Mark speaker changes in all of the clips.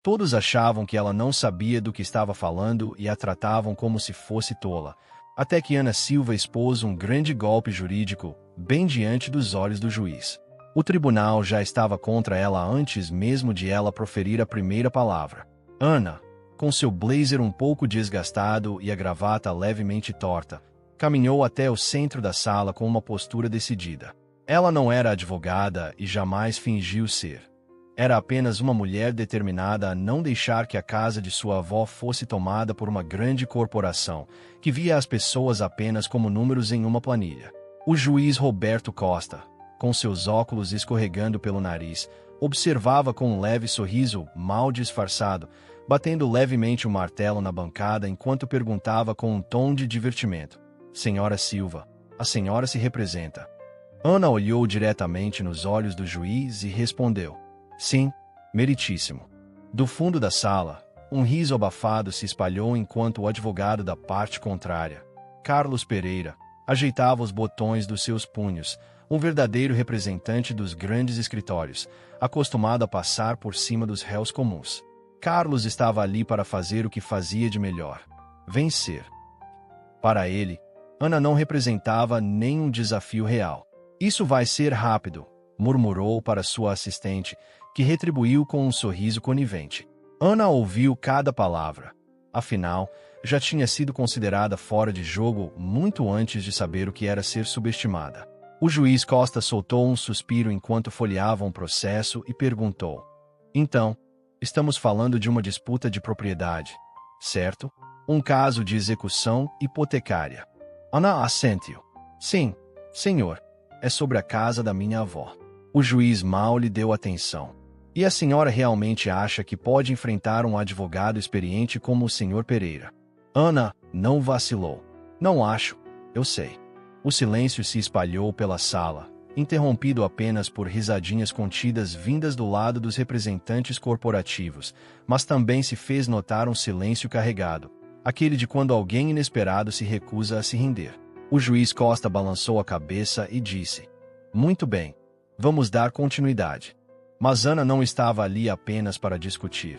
Speaker 1: Todos achavam que ela não sabia do que estava falando e a tratavam como se fosse tola, até que Ana Silva expôs um grande golpe jurídico, bem diante dos olhos do juiz. O tribunal já estava contra ela antes mesmo de ela proferir a primeira palavra. Ana, com seu blazer um pouco desgastado e a gravata levemente torta, caminhou até o centro da sala com uma postura decidida. Ela não era advogada e jamais fingiu ser. Era apenas uma mulher determinada a não deixar que a casa de sua avó fosse tomada por uma grande corporação, que via as pessoas apenas como números em uma planilha. O juiz Roberto Costa, com seus óculos escorregando pelo nariz, observava com um leve sorriso mal disfarçado, batendo levemente o martelo na bancada enquanto perguntava com um tom de divertimento: Senhora Silva, a senhora se representa? Ana olhou diretamente nos olhos do juiz e respondeu: Sim, meritíssimo. Do fundo da sala, um riso abafado se espalhou enquanto o advogado da parte contrária, Carlos Pereira, ajeitava os botões dos seus punhos, um verdadeiro representante dos grandes escritórios, acostumado a passar por cima dos réus comuns. Carlos estava ali para fazer o que fazia de melhor: vencer. Para ele, Ana não representava nenhum desafio real. Isso vai ser rápido, murmurou para sua assistente, que retribuiu com um sorriso conivente. Ana ouviu cada palavra. Afinal, já tinha sido considerada fora de jogo muito antes de saber o que era ser subestimada. O juiz Costa soltou um suspiro enquanto folheava um processo e perguntou: Então, estamos falando de uma disputa de propriedade, certo? Um caso de execução hipotecária. Ana assentiu. Sim, senhor. É sobre a casa da minha avó. O juiz mal lhe deu atenção. E a senhora realmente acha que pode enfrentar um advogado experiente como o senhor Pereira? Ana não vacilou. Não acho, eu sei. O silêncio se espalhou pela sala, interrompido apenas por risadinhas contidas vindas do lado dos representantes corporativos, mas também se fez notar um silêncio carregado, aquele de quando alguém inesperado se recusa a se render. O juiz Costa balançou a cabeça e disse: Muito bem, vamos dar continuidade. Mas Ana não estava ali apenas para discutir.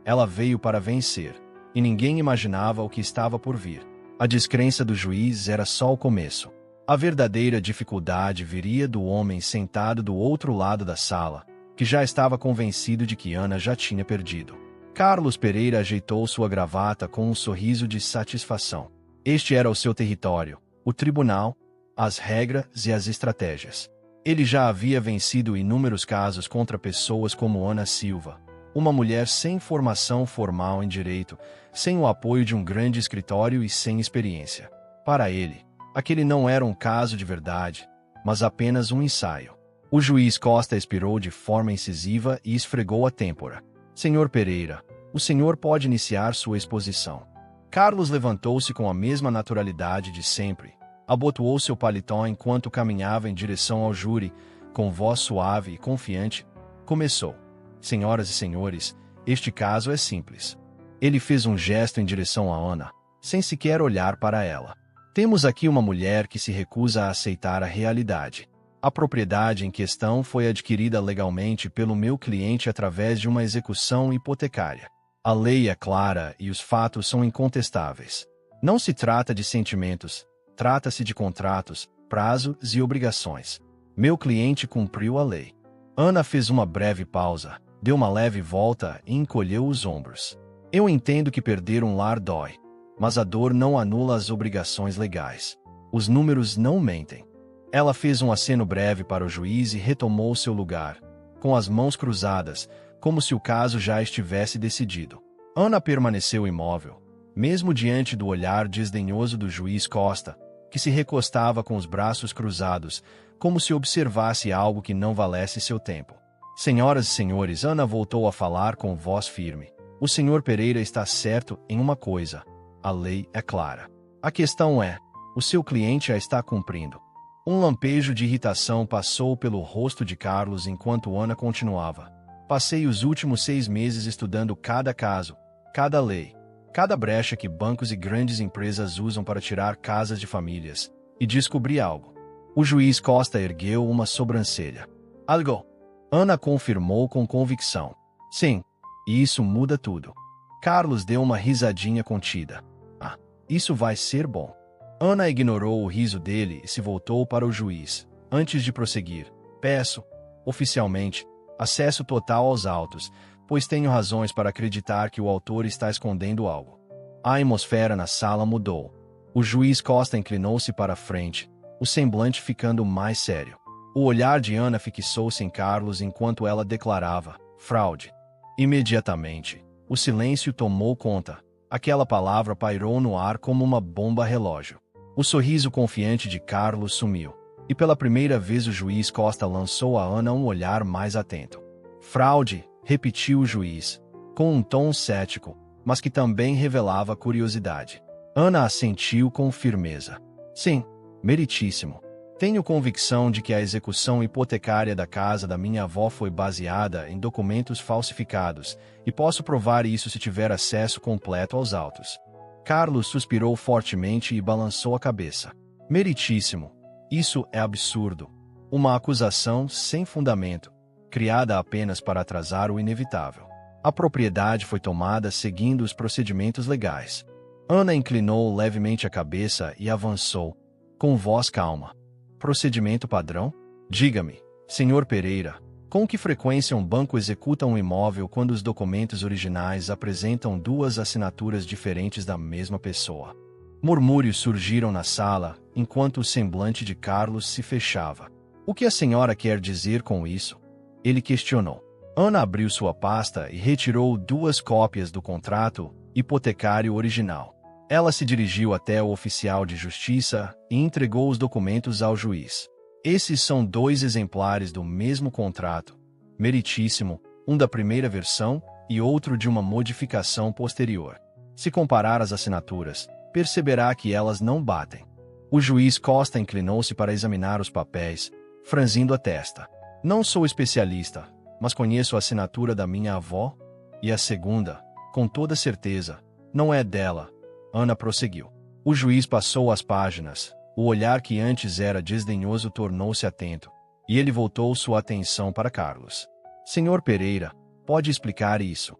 Speaker 1: Ela veio para vencer, e ninguém imaginava o que estava por vir. A descrença do juiz era só o começo. A verdadeira dificuldade viria do homem sentado do outro lado da sala, que já estava convencido de que Ana já tinha perdido. Carlos Pereira ajeitou sua gravata com um sorriso de satisfação. Este era o seu território, o tribunal, as regras e as estratégias. Ele já havia vencido inúmeros casos contra pessoas como Ana Silva, uma mulher sem formação formal em direito, sem o apoio de um grande escritório e sem experiência. Para ele, aquele não era um caso de verdade, mas apenas um ensaio. O juiz Costa expirou de forma incisiva e esfregou a têmpora. Senhor Pereira, o senhor pode iniciar sua exposição. Carlos levantou-se com a mesma naturalidade de sempre, abotoou seu paletó enquanto caminhava em direção ao júri, com voz suave e confiante, começou: Senhoras e senhores, este caso é simples. Ele fez um gesto em direção a Ana, sem sequer olhar para ela. Temos aqui uma mulher que se recusa a aceitar a realidade. A propriedade em questão foi adquirida legalmente pelo meu cliente através de uma execução hipotecária. A lei é clara e os fatos são incontestáveis. Não se trata de sentimentos, trata-se de contratos, prazos e obrigações. Meu cliente cumpriu a lei. Ana fez uma breve pausa, deu uma leve volta e encolheu os ombros. Eu entendo que perder um lar dói, mas a dor não anula as obrigações legais. Os números não mentem. Ela fez um aceno breve para o juiz e retomou seu lugar, com as mãos cruzadas, como se o caso já estivesse decidido. Ana permaneceu imóvel, mesmo diante do olhar desdenhoso do juiz Costa, que se recostava com os braços cruzados, como se observasse algo que não valesse seu tempo. Senhoras e senhores, Ana voltou a falar com voz firme. O senhor Pereira está certo em uma coisa. A lei é clara. A questão é, o seu cliente a está cumprindo. Um lampejo de irritação passou pelo rosto de Carlos enquanto Ana continuava. Passei os últimos 6 meses estudando cada caso, cada lei, cada brecha que bancos e grandes empresas usam para tirar casas de famílias, e descobri algo. O juiz Costa ergueu uma sobrancelha. Algo? Ana confirmou com convicção. Sim, E isso muda tudo. Carlos deu uma risadinha contida. Ah, isso vai ser bom. Ana ignorou o riso dele e se voltou para o juiz. Antes de prosseguir, peço, oficialmente, acesso total aos autos, pois tenho razões para acreditar que o autor está escondendo algo. A atmosfera na sala mudou. O juiz Costa inclinou-se para a frente, o semblante ficando mais sério. O olhar de Ana fixou-se em Carlos enquanto ela declarava: fraude. Imediatamente, o silêncio tomou conta. Aquela palavra pairou no ar como uma bomba relógio. O sorriso confiante de Carlos sumiu. E pela primeira vez o juiz Costa lançou a Ana um olhar mais atento. Fraude, repetiu o juiz, com um tom cético, mas que também revelava curiosidade. Ana assentiu com firmeza. Sim, meritíssimo. Tenho convicção de que a execução hipotecária da casa da minha avó foi baseada em documentos falsificados, e posso provar isso se tiver acesso completo aos autos. Carlos suspirou fortemente e balançou a cabeça. Meritíssimo. Isso é absurdo. Uma acusação sem fundamento, criada apenas para atrasar o inevitável. A propriedade foi tomada seguindo os procedimentos legais. Ana inclinou levemente a cabeça e avançou, com voz calma. Procedimento padrão? Diga-me, Sr. Pereira, com que frequência um banco executa um imóvel quando os documentos originais apresentam duas assinaturas diferentes da mesma pessoa? Murmúrios surgiram na sala, enquanto o semblante de Carlos se fechava. O que a senhora quer dizer com isso? Ele questionou. Ana abriu sua pasta e retirou duas cópias do contrato hipotecário original. Ela se dirigiu até o oficial de justiça e entregou os documentos ao juiz. Esses são dois exemplares do mesmo contrato, meritíssimo, um da primeira versão e outro de uma modificação posterior. Se comparar as assinaturas, perceberá que elas não batem. O juiz Costa inclinou-se para examinar os papéis, franzindo a testa. Não sou especialista, mas conheço a assinatura da minha avó, e a segunda, com toda certeza, não é dela. Ana prosseguiu. O juiz passou as páginas. O olhar que antes era desdenhoso tornou-se atento, e ele voltou sua atenção para Carlos. Senhor Pereira, pode explicar isso?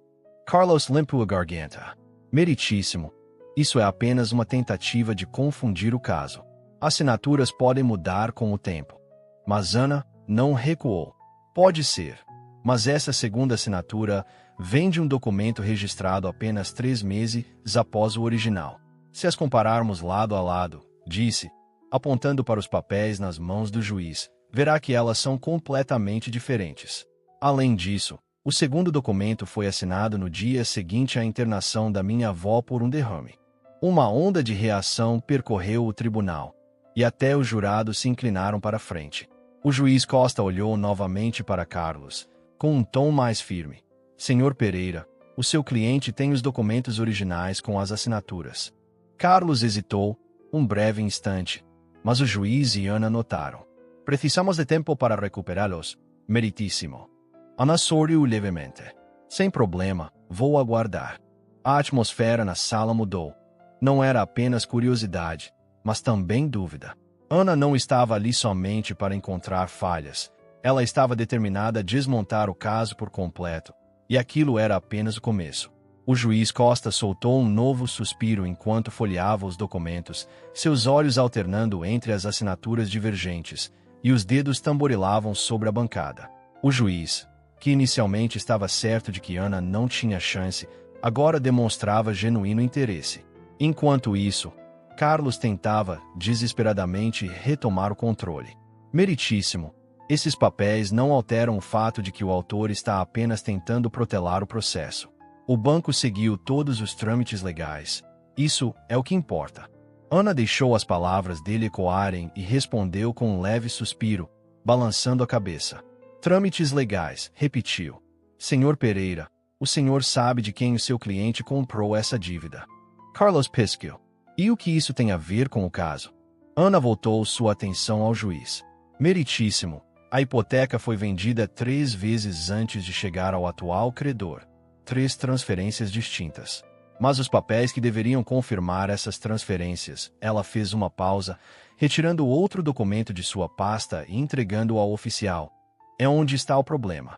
Speaker 1: Carlos limpou a garganta. Meritíssimo. Isso é apenas uma tentativa de confundir o caso. Assinaturas podem mudar com o tempo. Mas Ana não recuou. Pode ser. Mas essa segunda assinatura vem de um documento registrado apenas 3 meses após o original. Se as compararmos lado a lado, disse, apontando para os papéis nas mãos do juiz, verá que elas são completamente diferentes. Além disso, o segundo documento foi assinado no dia seguinte à internação da minha avó por um derrame. Uma onda de reação percorreu o tribunal, e até os jurados se inclinaram para a frente. O juiz Costa olhou novamente para Carlos, com um tom mais firme. Senhor Pereira, o seu cliente tem os documentos originais com as assinaturas. Carlos hesitou um breve instante, mas o juiz e Ana notaram. Precisamos de tempo para recuperá-los, meritíssimo. Ana sorriu levemente. Sem problema, vou aguardar. A atmosfera na sala mudou. Não era apenas curiosidade, mas também dúvida. Ana não estava ali somente para encontrar falhas. Ela estava determinada a desmontar o caso por completo, e aquilo era apenas o começo. O juiz Costa soltou um novo suspiro enquanto folheava os documentos, seus olhos alternando entre as assinaturas divergentes, e os dedos tamborilavam sobre a bancada. O juiz, que inicialmente estava certo de que Ana não tinha chance, agora demonstrava genuíno interesse. Enquanto isso, Carlos tentava, desesperadamente, retomar o controle. Meritíssimo. Esses papéis não alteram o fato de que o autor está apenas tentando protelar o processo. O banco seguiu todos os trâmites legais. Isso é o que importa. Ana deixou as palavras dele ecoarem e respondeu com um leve suspiro, balançando a cabeça. Trâmites legais, repetiu. Senhor Pereira, o senhor sabe de quem o seu cliente comprou essa dívida. Carlos Pisquio. E o que isso tem a ver com o caso? Ana voltou sua atenção ao juiz. Meritíssimo. A hipoteca foi vendida 3 vezes antes de chegar ao atual credor. 3 transferências distintas. Mas os papéis que deveriam confirmar essas transferências, ela fez uma pausa, retirando outro documento de sua pasta e entregando-o ao oficial. É onde está o problema.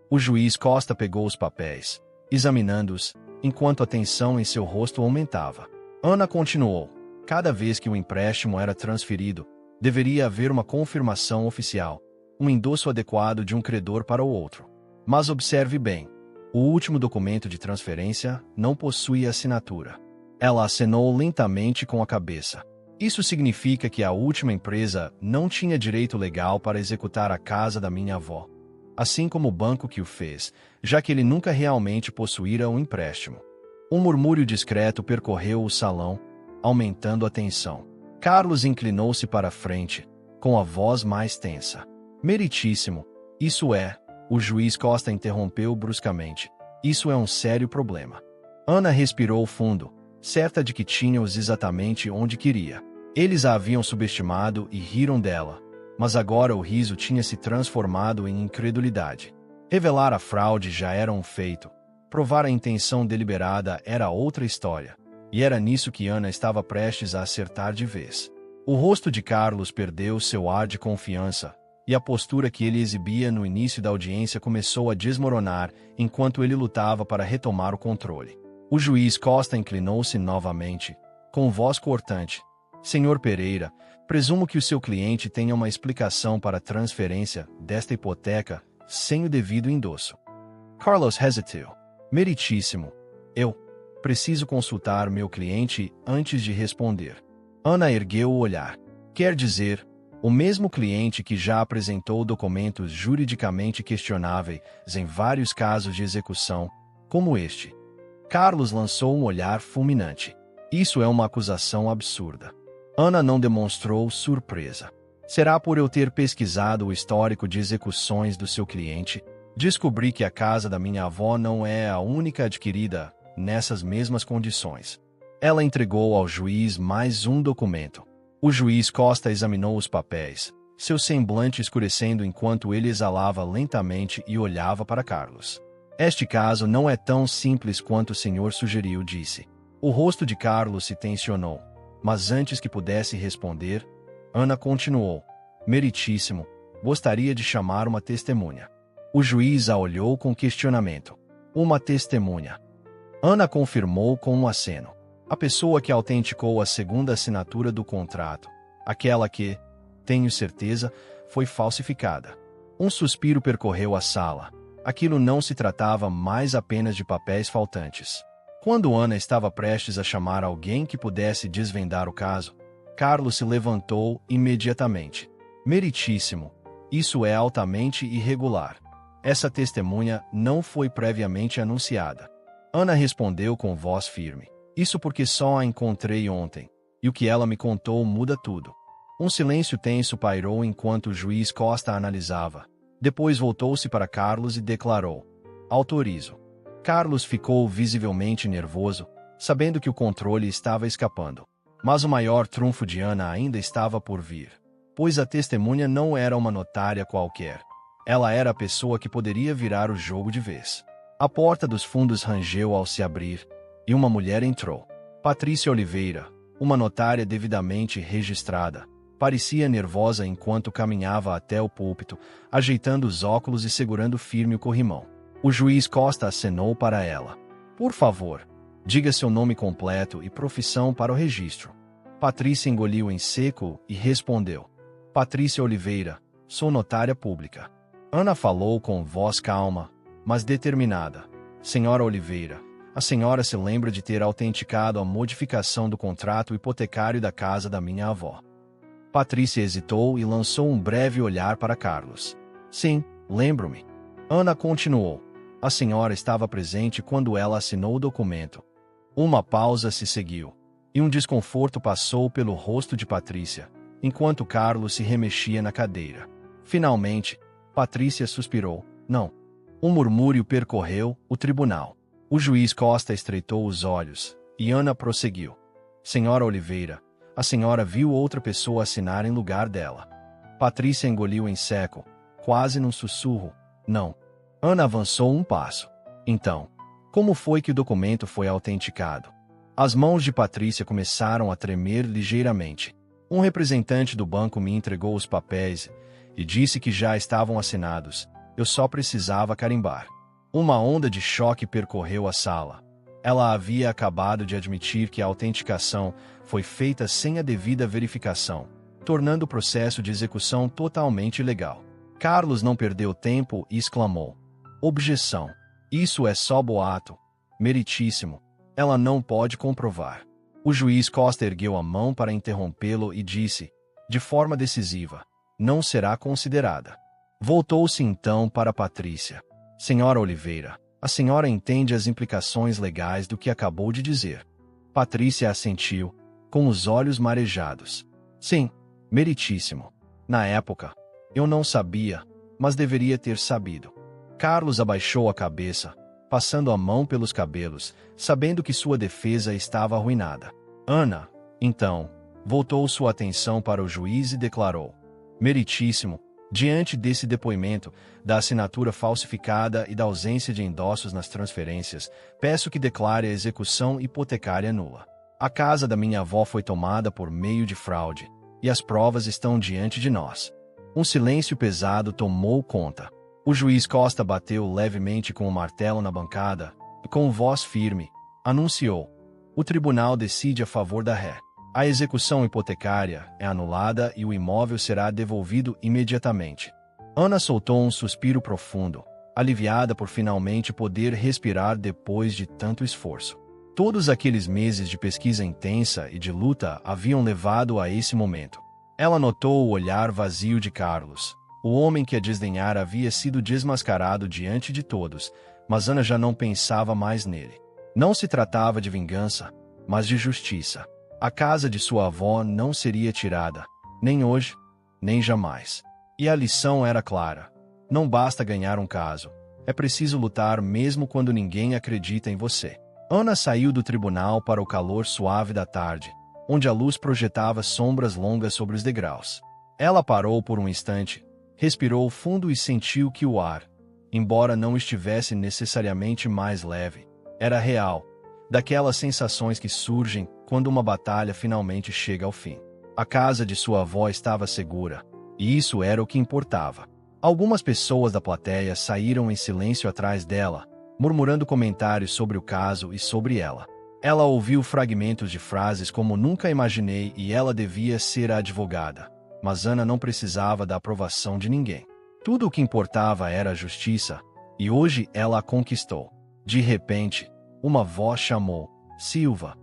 Speaker 1: O juiz Costa pegou os papéis, examinando-os, enquanto a tensão em seu rosto aumentava. Ana continuou. Cada vez que o empréstimo era transferido, deveria haver uma confirmação oficial, um endosso adequado de um credor para o outro. Mas observe bem, o último documento de transferência não possui assinatura. Ela acenou lentamente com a cabeça. Isso significa que a última empresa não tinha direito legal para executar a casa da minha avó, assim como o banco que o fez, já que ele nunca realmente possuíra um empréstimo. Um murmúrio discreto percorreu o salão, aumentando a tensão. Carlos inclinou-se para a frente, com a voz mais tensa. Meritíssimo, isso é, o juiz Costa interrompeu bruscamente. Isso é um sério problema. Ana respirou fundo, certa de que tinha-os exatamente onde queria. Eles a haviam subestimado e riram dela, mas agora o riso tinha se transformado em incredulidade. Revelar a fraude já era um feito. Provar a intenção deliberada era outra história. E era nisso que Ana estava prestes a acertar de vez. O rosto de Carlos perdeu seu ar de confiança, e a postura que ele exibia no início da audiência começou a desmoronar enquanto ele lutava para retomar o controle. O juiz Costa inclinou-se novamente, com voz cortante. Senhor Pereira, presumo que o seu cliente tenha uma explicação para a transferência desta hipoteca sem o devido endosso. Carlos hesitou. Meritíssimo. Eu preciso consultar meu cliente antes de responder. Ana ergueu o olhar. Quer dizer, o mesmo cliente que já apresentou documentos juridicamente questionáveis em vários casos de execução, como este. Carlos lançou um olhar fulminante. Isso é uma acusação absurda. Ana não demonstrou surpresa. Será por eu ter pesquisado o histórico de execuções do seu cliente? Descobri que a casa da minha avó não é a única adquirida nessas mesmas condições. Ela entregou ao juiz mais um documento. O juiz Costa examinou os papéis, seu semblante escurecendo enquanto ele exalava lentamente e olhava para Carlos. Este caso não é tão simples quanto o senhor sugeriu, disse. O rosto de Carlos se tensionou, mas antes que pudesse responder, Ana continuou. Meritíssimo, gostaria de chamar uma testemunha. O juiz a olhou com questionamento. Uma testemunha. Ana confirmou com um aceno. A pessoa que autenticou a segunda assinatura do contrato. Aquela que, tenho certeza, foi falsificada. Um suspiro percorreu a sala. Aquilo não se tratava mais apenas de papéis faltantes. Quando Ana estava prestes a chamar alguém que pudesse desvendar o caso, Carlos se levantou imediatamente. Meritíssimo, isso é altamente irregular. Essa testemunha não foi previamente anunciada. Ana respondeu com voz firme. Isso porque só a encontrei ontem, e o que ela me contou muda tudo. Um silêncio tenso pairou enquanto o juiz Costa analisava. Depois voltou-se para Carlos e declarou. Autorizo. Carlos ficou visivelmente nervoso, sabendo que o controle estava escapando. Mas o maior trunfo de Ana ainda estava por vir, pois a testemunha não era uma notária qualquer. Ela era a pessoa que poderia virar o jogo de vez. A porta dos fundos rangeu ao se abrir, e uma mulher entrou. Patrícia Oliveira, uma notária devidamente registrada, parecia nervosa enquanto caminhava até o púlpito, ajeitando os óculos e segurando firme o corrimão. O juiz Costa acenou para ela. Por favor, diga seu nome completo e profissão para o registro. Patrícia engoliu em seco e respondeu. Patrícia Oliveira, sou notária pública. Ana falou com voz calma, mas determinada. Senhora Oliveira, a senhora se lembra de ter autenticado a modificação do contrato hipotecário da casa da minha avó. Patrícia hesitou e lançou um breve olhar para Carlos. Sim, lembro-me. Ana continuou. A senhora estava presente quando ela assinou o documento. Uma pausa se seguiu, e um desconforto passou pelo rosto de Patrícia, enquanto Carlos se remexia na cadeira. Finalmente, Patrícia suspirou. Não. Um murmúrio percorreu o tribunal. O juiz Costa estreitou os olhos, e Ana prosseguiu. Senhora Oliveira, a senhora viu outra pessoa assinar em lugar dela. Patrícia engoliu em seco, quase num sussurro. Não. Ana avançou um passo. Então, como foi que o documento foi autenticado? As mãos de Patrícia começaram a tremer ligeiramente. Um representante do banco me entregou os papéis e disse que já estavam assinados. Eu só precisava carimbar. Uma onda de choque percorreu a sala. Ela havia acabado de admitir que a autenticação foi feita sem a devida verificação, tornando o processo de execução totalmente ilegal. Carlos não perdeu tempo e exclamou: objeção. Isso é só boato. Meritíssimo. Ela não pode comprovar. O juiz Costa ergueu a mão para interrompê-lo e disse, de forma decisiva: não será considerada. Voltou-se então para Patrícia. Senhora Oliveira, a senhora entende as implicações legais do que acabou de dizer? Patrícia assentiu, com os olhos marejados. Sim, meritíssimo. Na época, eu não sabia, mas deveria ter sabido. Carlos abaixou a cabeça, passando a mão pelos cabelos, sabendo que sua defesa estava arruinada. Ana, então, voltou sua atenção para o juiz e declarou: meritíssimo, diante desse depoimento, da assinatura falsificada e da ausência de endossos nas transferências, peço que declare a execução hipotecária nula. A casa da minha avó foi tomada por meio de fraude, e as provas estão diante de nós. Um silêncio pesado tomou conta. O juiz Costa bateu levemente com o martelo na bancada e, com voz firme, anunciou: o tribunal decide a favor da ré. A execução hipotecária é anulada e o imóvel será devolvido imediatamente. Ana soltou um suspiro profundo, aliviada por finalmente poder respirar depois de tanto esforço. Todos aqueles meses de pesquisa intensa e de luta haviam levado a esse momento. Ela notou o olhar vazio de Carlos. O homem que a desdenhara havia sido desmascarado diante de todos, mas Ana já não pensava mais nele. Não se tratava de vingança, mas de justiça. A casa de sua avó não seria tirada, nem hoje, nem jamais. E a lição era clara: não basta ganhar um caso, é preciso lutar mesmo quando ninguém acredita em você. Ana saiu do tribunal para o calor suave da tarde, onde a luz projetava sombras longas sobre os degraus. Ela parou por um instante, respirou fundo e sentiu que o ar, embora não estivesse necessariamente mais leve, era real, daquelas sensações que surgem quando uma batalha finalmente chega ao fim. A casa de sua avó estava segura, e isso era o que importava. Algumas pessoas da plateia saíram em silêncio atrás dela, murmurando comentários sobre o caso e sobre ela. Ela ouviu fragmentos de frases como nunca imaginei e ela devia ser a advogada. Mas Ana não precisava da aprovação de ninguém. Tudo o que importava era a justiça, e hoje ela a conquistou. De repente, uma voz chamou: Silva.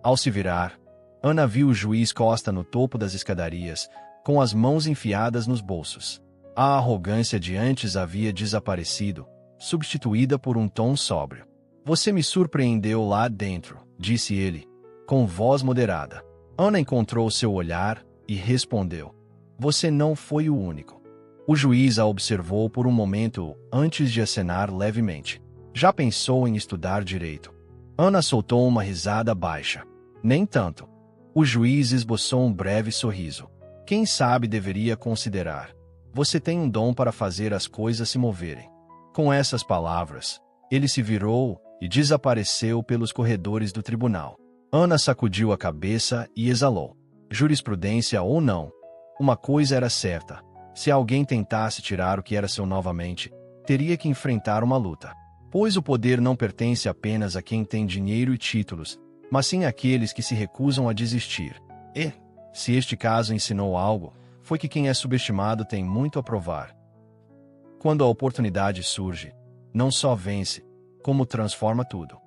Speaker 1: Ao se virar, Ana viu o juiz Costa no topo das escadarias, com as mãos enfiadas nos bolsos. A arrogância de antes havia desaparecido, substituída por um tom sóbrio. Você me surpreendeu lá dentro, disse ele, com voz moderada. Ana encontrou seu olhar e respondeu: você não foi o único. O juiz a observou por um momento antes de acenar levemente. Já pensou em estudar direito? Ana soltou uma risada baixa. Nem tanto. O juiz esboçou um breve sorriso. Quem sabe deveria considerar. Você tem um dom para fazer as coisas se moverem. Com essas palavras, ele se virou e desapareceu pelos corredores do tribunal. Ana sacudiu a cabeça e exalou. Jurisprudência ou não, uma coisa era certa: se alguém tentasse tirar o que era seu novamente, teria que enfrentar uma luta. Pois o poder não pertence apenas a quem tem dinheiro e títulos, mas sim àqueles que se recusam a desistir. E, se este caso ensinou algo, foi que quem é subestimado tem muito a provar. Quando a oportunidade surge, não só vence, como transforma tudo.